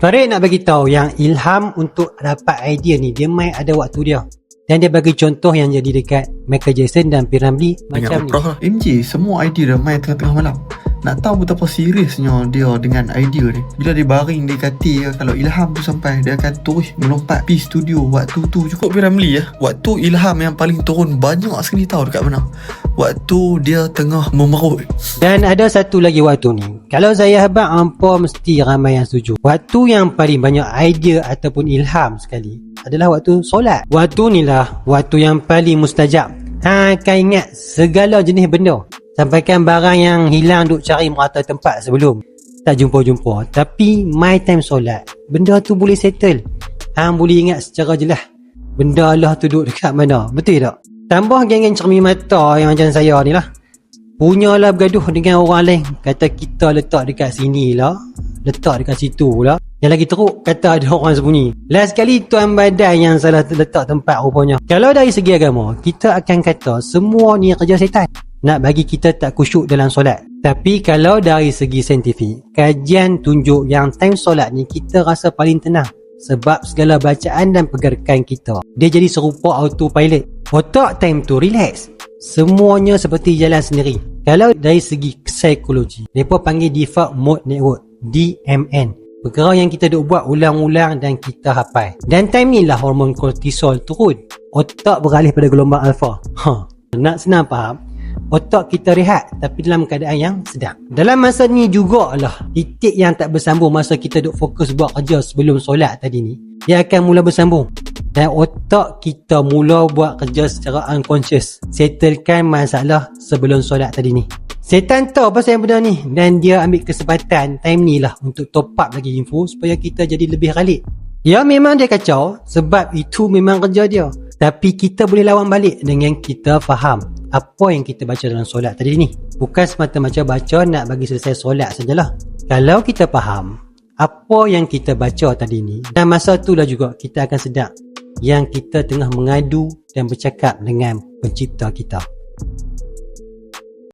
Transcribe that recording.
Farid nak bagi tahu yang ilham untuk dapat idea ni dia main ada waktu dia. Dan dia bagi contoh yang jadi dekat Michael Jackson dan P. Ramlee macam ni. MJ semua idea dia main tengah-tengah malam. Nak tahu betapa seriusnya dia dengan idea ni. Bila dia baring dia kata kalau ilham tu sampai dia akan terus melompat pergi studio. Waktu tu cukup P. Ramlee waktu ilham yang paling turun banyak sekali tahu dekat mana. Waktu dia tengah memerut. Dan ada satu lagi waktu ni. Kalau saya habang hampa mesti ramai yang setuju. Waktu yang paling banyak idea ataupun ilham sekali adalah waktu solat. Waktu ni lah waktu yang paling mustajab. Kan ingat segala jenis benda. Sampaikan barang yang hilang duk cari merata tempat sebelum tak jumpa-jumpa. Tapi my time solat, benda tu boleh settle. Hang boleh ingat secara jelas benda Allah tu duduk dekat mana. Betul tak? Tambah geng-geng cermin mata yang macam saya ni lah. Punyalah bergaduh dengan orang lain. Kata kita letak dekat sini lah, letak dekat situ lah. Yang lagi teruk kata ada orang sembunyi. Last sekali tuan badai yang salah letak tempat rupanya. Kalau dari segi agama, kita akan kata semua ni kerja setan nak bagi kita tak khusyuk dalam solat. Tapi kalau dari segi saintifik, kajian tunjuk yang time solat ni kita rasa paling tenang. Sebab segala bacaan dan pergerakan kita dia jadi serupa autopilot. Otak time tu relax. Semuanya seperti jalan sendiri. Kalau dari segi psikologi, mereka panggil default mode network, DMN. Perkara yang kita duk buat ulang-ulang dan kita hafal. Dan time ni lah hormon kortisol turun. Otak beralih pada gelombang alfa. Nak senang faham, otak kita rehat tapi dalam keadaan yang sedang. Dalam masa ni jugalah titik yang tak bersambung masa kita duk fokus buat kerja sebelum solat tadi ni, dia akan mula bersambung. Dan otak kita mula buat kerja secara unconscious, settlekan masalah sebelum solat tadi ni. Setan tahu pasal yang benda ni dan dia ambil kesempatan time ni lah untuk top up lagi info supaya kita jadi lebih ralik. Ya memang dia kacau sebab itu memang kerja dia. Tapi kita boleh lawan balik dengan kita faham apa yang kita baca dalam solat tadi ni. Bukan semata-mata baca nak bagi selesai solat sajalah. Kalau kita faham apa yang kita baca tadi ni, dan masa itulah juga kita akan sedar yang kita tengah mengadu dan bercakap dengan pencipta kita.